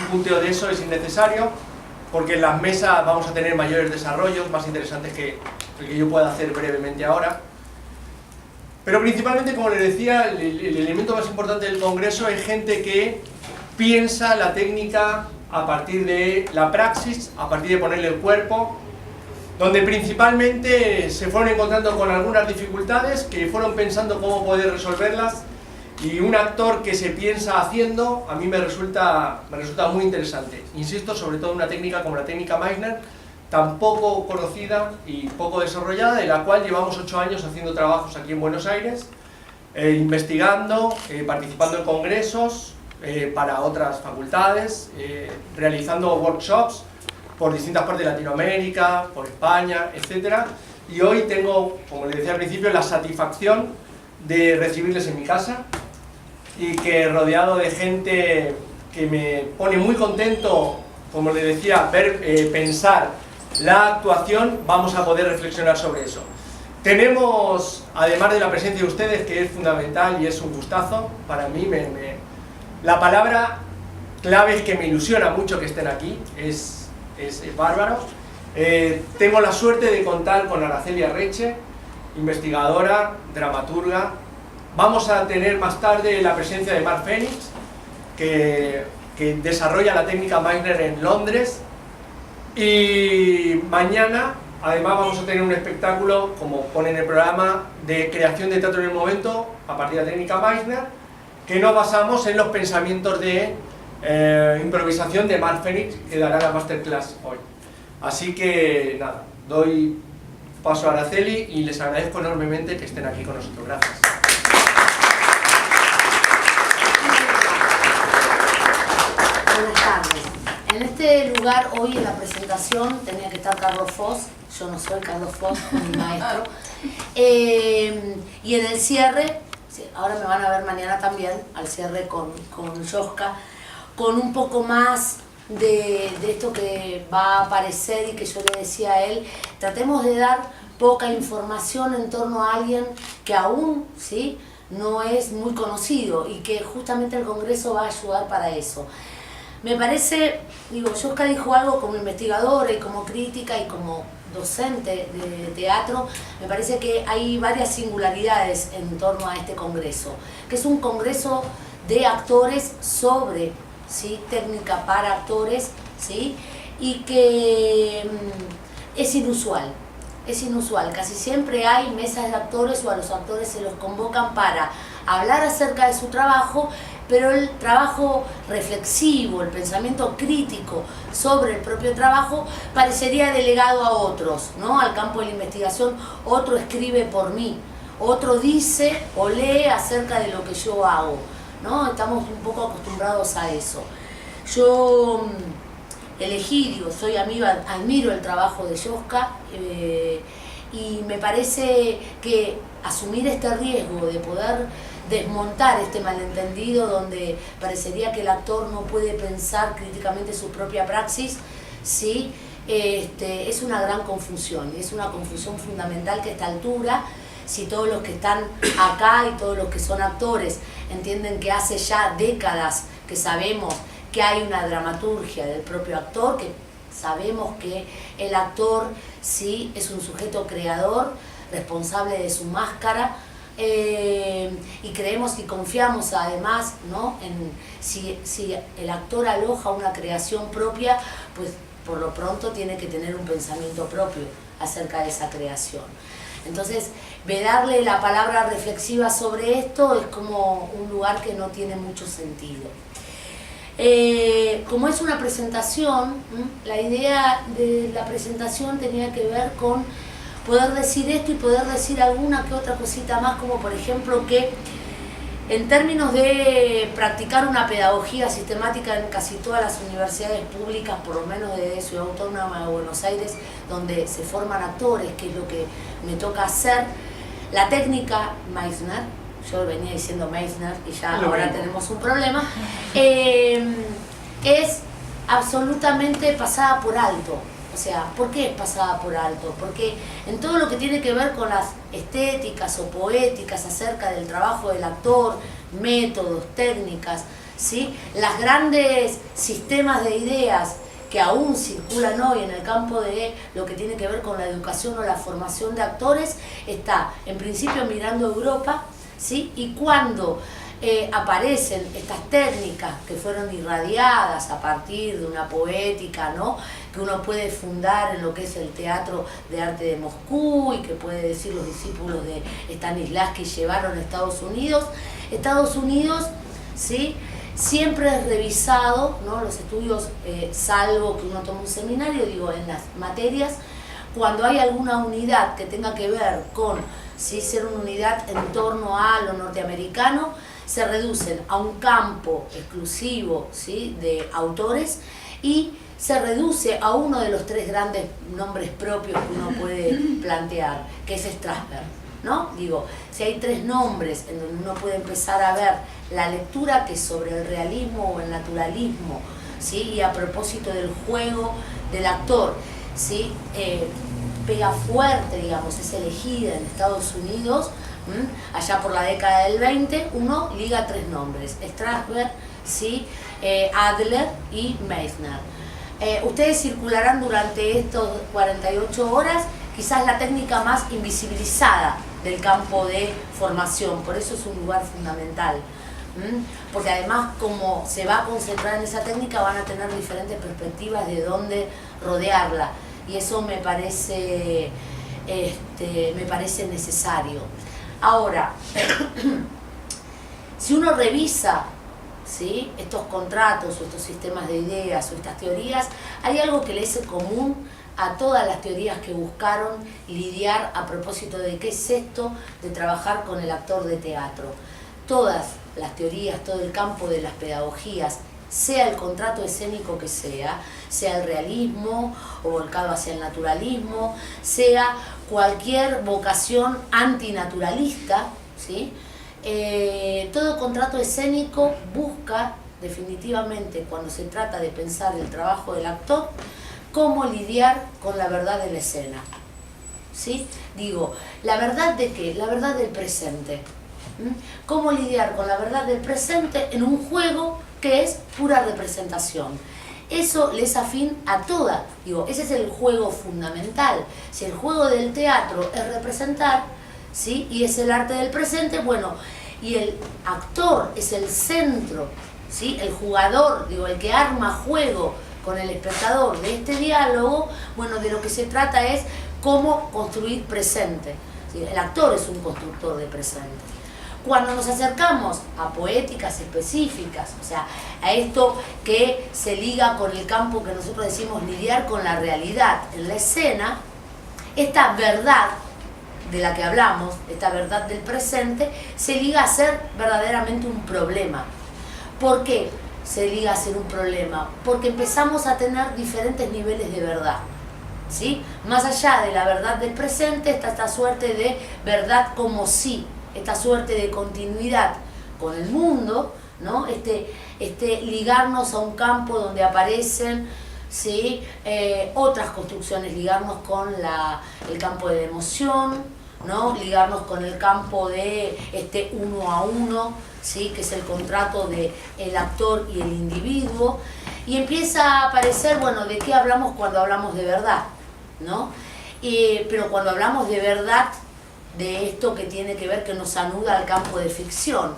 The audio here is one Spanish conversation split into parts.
un punteo de eso es innecesario, porque en las mesas vamos a tener mayores desarrollos, más interesantes que el que yo pueda hacer brevemente ahora. Pero principalmente, como les decía, el elemento más importante del congreso es gente que piensa la técnica a partir de la praxis, a partir de ponerle el cuerpo, donde principalmente se fueron encontrando con algunas dificultades, que fueron pensando cómo poder resolverlas, y un actor que se piensa haciendo, a mí me resulta muy interesante. Insisto, sobre todo una técnica como la técnica Meissner, tan poco conocida y poco desarrollada, de la cual llevamos 8 años haciendo trabajos aquí en Buenos Aires, investigando, participando en congresos para otras facultades, realizando workshops por distintas partes de Latinoamérica, por España, etc. Y hoy tengo, como les decía al principio, la satisfacción de recibirles en mi casa, y que rodeado de gente que me pone muy contento, como les decía, pensar la actuación, vamos a poder reflexionar sobre eso. Tenemos, además de la presencia de ustedes, que es fundamental y es un gustazo para mí, la palabra clave es que me ilusiona mucho que estén aquí, es bárbaro. Tengo la suerte de contar con Araceli Arreche, investigadora, dramaturga. Vamos a tener más tarde la presencia de Mark Phoenix, que desarrolla la técnica Meissner en Londres. Y mañana, además, vamos a tener un espectáculo, como pone en el programa, de creación de teatro en el momento, a partir de la técnica Meissner, que nos basamos en los pensamientos de improvisación de Mark Phoenix, que dará la masterclass hoy. Así que, nada, doy paso a Araceli y les agradezco enormemente que estén aquí con nosotros. Gracias. Buenas tardes. En este lugar, hoy en la presentación, tenía que estar Carlos Foss. Yo no soy Carlos Foss, mi maestro. Y en el cierre, ahora me van a ver mañana también, al cierre con Yoska, con un poco más de esto que va a aparecer y que yo le decía a él. Tratemos de dar poca información en torno a alguien que aún, ¿sí?, no es muy conocido, y que justamente el Congreso va a ayudar para eso. Me parece, Yoska dijo algo como investigadora y como crítica y como docente de teatro. Me parece que hay varias singularidades en torno a este Congreso, que es un Congreso de actores sobre, ¿sí?, técnica para actores, ¿sí?, y que es inusual. Es inusual, casi siempre hay mesas de actores o a los actores se los convocan para hablar acerca de su trabajo, pero el trabajo reflexivo, el pensamiento crítico sobre el propio trabajo parecería delegado a otros, ¿no?, al campo de la investigación. Otro escribe por mí, otro dice o lee acerca de lo que yo hago, ¿no? Estamos un poco acostumbrados a eso. Yo soy amiga, admiro el trabajo de Yoska, y me parece que asumir este riesgo de poder desmontar este malentendido donde parecería que el actor no puede pensar críticamente su propia praxis, ¿sí?, es una gran confusión, es una confusión fundamental que a esta altura, si todos los que están acá y todos los que son actores entienden que hace ya décadas que sabemos que hay una dramaturgia del propio actor, que sabemos que el actor, sí, es un sujeto creador, responsable de su máscara, y creemos y confiamos además, ¿no?, en si el actor aloja una creación propia, pues por lo pronto tiene que tener un pensamiento propio acerca de esa creación. Entonces, darle la palabra reflexiva sobre esto es como un lugar que no tiene mucho sentido. Como es una presentación, la idea de la presentación tenía que ver con poder decir esto y poder decir alguna que otra cosita más, como por ejemplo que en términos de practicar una pedagogía sistemática en casi todas las universidades públicas, por lo menos de Ciudad Autónoma de Buenos Aires, donde se forman actores, que es lo que me toca hacer, la técnica Meissner, yo venía diciendo Meissner y ya ahora tenemos un problema, es absolutamente pasada por alto. O sea, ¿por qué es pasada por alto? Porque en todo lo que tiene que ver con las estéticas o poéticas acerca del trabajo del actor, métodos, técnicas, ¿sí? Los grandes sistemas de ideas que aún circulan hoy en el campo de lo que tiene que ver con la educación o la formación de actores, está en principio mirando Europa, ¿sí? Y cuando aparecen estas técnicas que fueron irradiadas a partir de una poética, ¿no?, que uno puede fundar en lo que es el Teatro de Arte de Moscú y que puede decir los discípulos de Stanislavski llevaron a Estados Unidos, ¿sí?, siempre es revisado, ¿no?, los estudios, salvo que uno tome un seminario, digo, en las materias, cuando hay alguna unidad que tenga que ver con, ¿sí?, ser una unidad en torno a lo norteamericano, se reducen a un campo exclusivo, ¿sí?, de autores, y se reduce a uno de los 3 grandes nombres propios que uno puede plantear, que es Strasberg, ¿no? Digo, si hay 3 nombres en donde uno puede empezar a ver la lectura que es sobre el realismo o el naturalismo, ¿sí?, y a propósito del juego del actor, ¿sí?, pega fuerte, digamos, es elegida en Estados Unidos, allá por la década del 20, uno liga 3 nombres, Strasberg, ¿sí?, Adler y Meissner. Ustedes circularán durante estos 48 horas quizás la técnica más invisibilizada del campo de formación, por eso es un lugar fundamental, porque además como se va a concentrar en esa técnica van a tener diferentes perspectivas de dónde rodearla, y eso me parece necesario. Ahora, si uno revisa, ¿sí?, estos contratos o estos sistemas de ideas o estas teorías, hay algo que le es común a todas las teorías que buscaron lidiar a propósito de qué es esto de trabajar con el actor de teatro. Todas las teorías, todo el campo de las pedagogías, sea el contrato escénico que sea el realismo o volcado hacia el naturalismo, sea cualquier vocación antinaturalista, ¿sí?, todo contrato escénico busca definitivamente, cuando se trata de pensar el trabajo del actor, cómo lidiar con la verdad de la escena, ¿sí? Digo, ¿la verdad de qué? La verdad del presente. ¿Cómo lidiar con la verdad del presente en un juego que es pura representación? Eso le es afín a toda, digo, ese es el juego fundamental. Si el juego del teatro es representar, ¿sí?, y es el arte del presente, bueno, y el actor es el centro, ¿sí?, el jugador, digo, el que arma juego con el espectador de este diálogo, bueno, de lo que se trata es cómo construir presente, ¿sí? El actor es un constructor de presente. Cuando nos acercamos a poéticas específicas, o sea, a esto que se liga con el campo que nosotros decimos lidiar con la realidad en la escena, esta verdad de la que hablamos, esta verdad del presente, se liga a ser verdaderamente un problema. ¿Por qué se liga a ser un problema? Porque empezamos a tener diferentes niveles de verdad, ¿sí? Más allá de la verdad del presente está esta suerte de verdad como sí, esta suerte de continuidad con el mundo, ¿no? Ligarnos a un campo donde aparecen, ¿sí?, otras construcciones, ligarnos con el campo de la emoción, ¿no?, ligarnos con el campo de uno a uno, ¿sí?, que es el contrato de el actor y el individuo, y empieza a aparecer, bueno, ¿de qué hablamos cuando hablamos de verdad?, ¿no? Pero cuando hablamos de verdad, de esto que tiene que ver, que nos anuda al campo de ficción.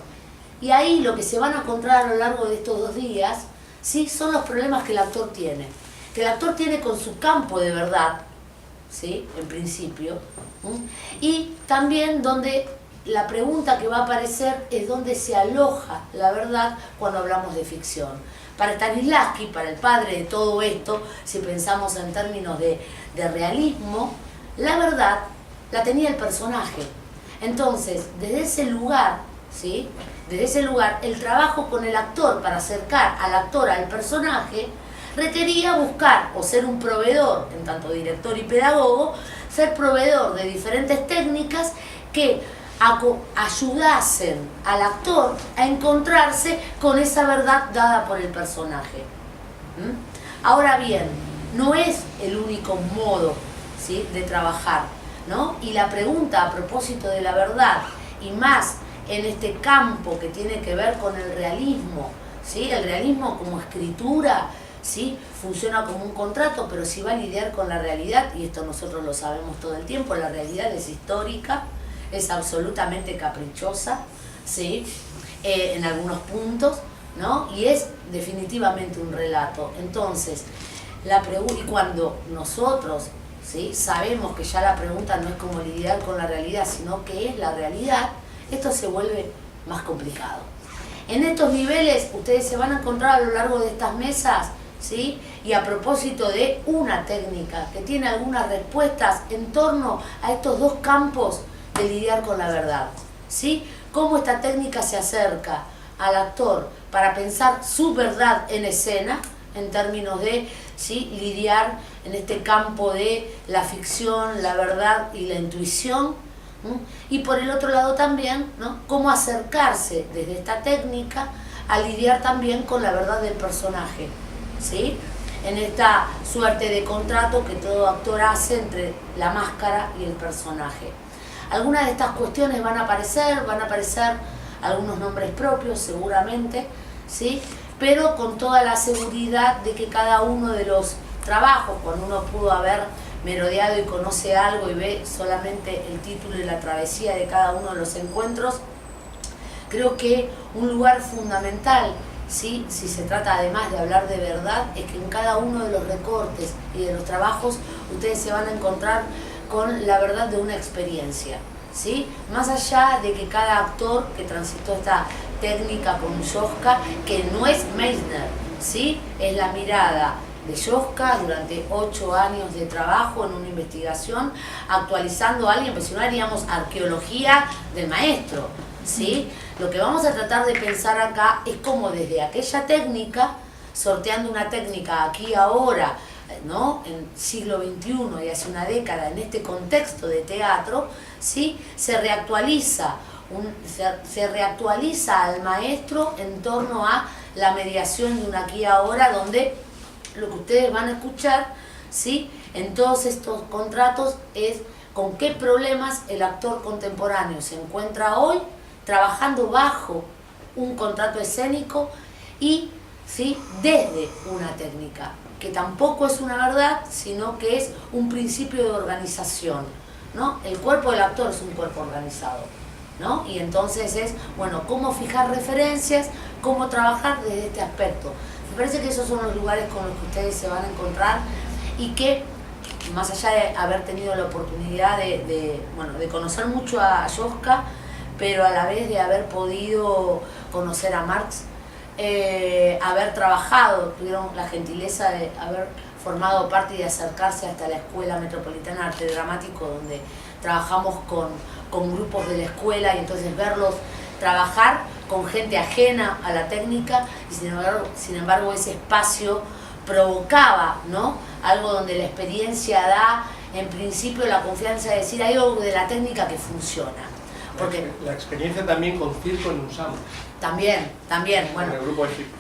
Y ahí lo que se van a encontrar a lo largo de estos 2 días, ¿sí?, son los problemas que el actor tiene. Que el actor tiene con su campo de verdad, ¿sí?, en principio, y también donde la pregunta que va a aparecer es dónde se aloja la verdad cuando hablamos de ficción. Para Stanislavski, para el padre de todo esto, si pensamos en términos de realismo, la verdad la tenía el personaje. Entonces, desde ese lugar, ¿sí?, desde ese lugar, el trabajo con el actor para acercar al actor al personaje requería buscar o ser un proveedor, en tanto director y pedagogo, ser proveedor de diferentes técnicas que ayudasen al actor a encontrarse con esa verdad dada por el personaje. Ahora bien, no es el único modo, ¿sí?, de trabajar, ¿no? Y la pregunta a propósito de la verdad, y más en este campo que tiene que ver con el realismo, ¿sí? El realismo como escritura, ¿sí? Funciona como un contrato, pero si va a lidiar con la realidad, y esto nosotros lo sabemos todo el tiempo, la realidad es histórica, es absolutamente caprichosa, ¿sí? En algunos puntos, ¿no? Y es definitivamente un relato. Entonces, y cuando nosotros, ¿sí? Sabemos que ya la pregunta no es cómo lidiar con la realidad, sino qué es la realidad, esto se vuelve más complicado. En estos niveles ustedes se van a encontrar a lo largo de estas mesas, ¿sí? Y a propósito de una técnica que tiene algunas respuestas en torno a estos dos campos de lidiar con la verdad, ¿sí? Cómo esta técnica se acerca al actor para pensar su verdad en escena, en términos de, ¿sí? Lidiar en este campo de la ficción, la verdad y la intuición, ¿no? Y por el otro lado también, ¿no? Cómo acercarse desde esta técnica a lidiar también con la verdad del personaje, ¿sí? En esta suerte de contrato que todo actor hace entre la máscara y el personaje. Algunas de estas cuestiones van a aparecer algunos nombres propios seguramente, ¿sí? Pero con toda la seguridad de que cada uno de los trabajos, cuando uno pudo haber merodeado y conoce algo y ve solamente el título y la travesía de cada uno de los encuentros, creo que un lugar fundamental, ¿sí? Si se trata además de hablar de verdad, es que en cada uno de los recortes y de los trabajos ustedes se van a encontrar con la verdad de una experiencia, ¿sí? Más allá de que cada actor que transitó esta técnica con Yoska, que no es Meisner, ¿sí? Es la mirada de Yoska durante 8 años de trabajo en una investigación, actualizando a alguien, pues si no haríamos arqueología del maestro, ¿sí? Lo que vamos a tratar de pensar acá es cómo desde aquella técnica, sorteando una técnica aquí ahora, ¿no? En siglo XXI y hace una década, en este contexto de teatro, ¿sí? Se reactualiza al maestro en torno a la mediación de un aquí y ahora, donde lo que ustedes van a escuchar, ¿sí? En todos estos contratos es con qué problemas el actor contemporáneo se encuentra hoy trabajando bajo un contrato escénico y, ¿sí? Desde una técnica que tampoco es una verdad, sino que es un principio de organización, ¿no? El cuerpo del actor es un cuerpo organizado, ¿no? Y entonces es, bueno, cómo fijar referencias, cómo trabajar desde este aspecto. Me parece que esos son los lugares con los que ustedes se van a encontrar y que, más allá de haber tenido la oportunidad de conocer mucho a Yoska, pero a la vez de haber podido conocer a Marx, haber trabajado, tuvieron la gentileza de haber formado parte y de acercarse hasta la Escuela Metropolitana de Arte Dramático, donde trabajamos con grupos de la escuela y entonces verlos trabajar con gente ajena a la técnica y sin embargo ese espacio provocaba, ¿no? Algo donde la experiencia da en principio la confianza de decir hay algo de la técnica que funciona. Porque la experiencia también con circo en UNSAM. También, bueno, en el grupo de circo.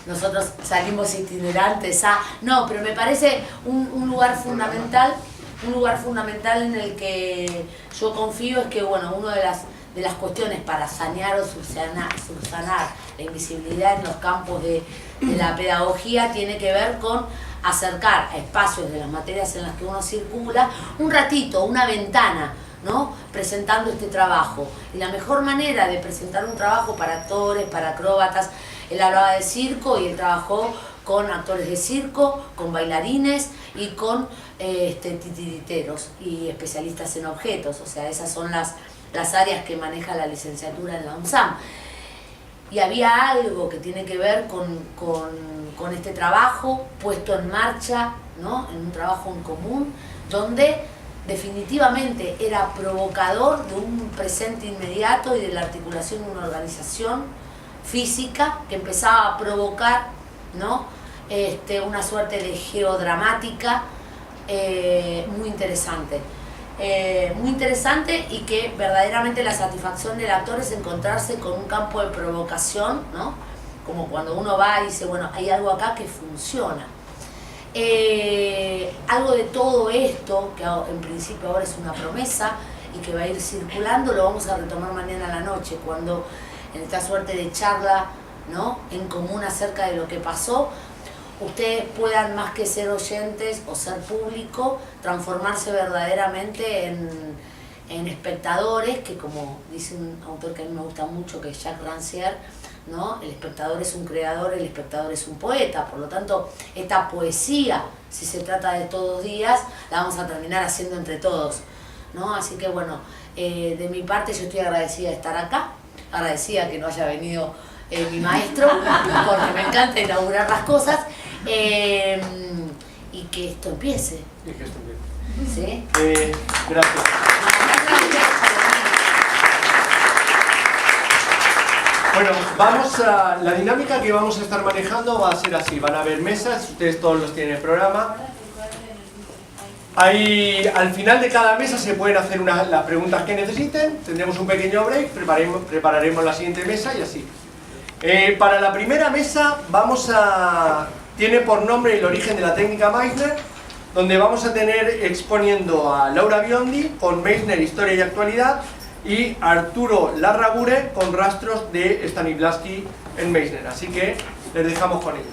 Nosotros salimos itinerantes no, pero me parece un lugar fundamental en el que yo confío es que, bueno, una de las cuestiones para sanear o subsanar la invisibilidad en los campos de la pedagogía tiene que ver con acercar a espacios de las materias en las que uno circula un ratito, una ventana, ¿no? Presentando este trabajo. Y la mejor manera de presentar un trabajo para actores, para acróbatas, él hablaba de circo y él trabajó con actores de circo, con bailarines y con titiriteros y especialistas en objetos. O sea, esas son las áreas que maneja la licenciatura en la UNSAM. Y había algo que tiene que ver con este trabajo puesto en marcha, ¿no? En un trabajo en común, donde definitivamente era provocador de un presente inmediato y de la articulación de una organización física que empezaba a provocar, ¿no? Una suerte de geodramática muy interesante. Muy interesante y que verdaderamente la satisfacción del actor es encontrarse con un campo de provocación, ¿no? Como cuando uno va y dice, bueno, hay algo acá que funciona. Algo de todo esto, que en principio ahora es una promesa y que va a ir circulando, lo vamos a retomar mañana a la noche, cuando en esta suerte de charla ¿no?, en común acerca de lo que pasó, ustedes puedan, más que ser oyentes o ser público, transformarse verdaderamente en espectadores, que como dice un autor que a mí me gusta mucho, que es Jacques Rancière, ¿no?, el espectador es un creador, el espectador es un poeta. Por lo tanto, esta poesía, si se trata de todos días, la vamos a terminar haciendo entre todos, ¿no? Así que bueno, de mi parte yo estoy agradecida de estar acá, agradecida que no haya venido mi maestro, porque me encanta inaugurar las cosas, y que esto empiece. Y que esto empiece. ¿Sí? Gracias. Bueno, la dinámica que vamos a estar manejando va a ser así. Van a haber mesas, ustedes todos los tienen en el programa. Al final de cada mesa se pueden hacer las preguntas que necesiten, tendremos un pequeño break, prepararemos la siguiente mesa y así. Para la primera mesa tiene por nombre El origen de la técnica Meissner, donde vamos a tener exponiendo a Laura Biondi con Meissner, historia y actualidad, y Arturo Larragure con rastros de Stanislavski en Meissner. Así que les dejamos con ellos.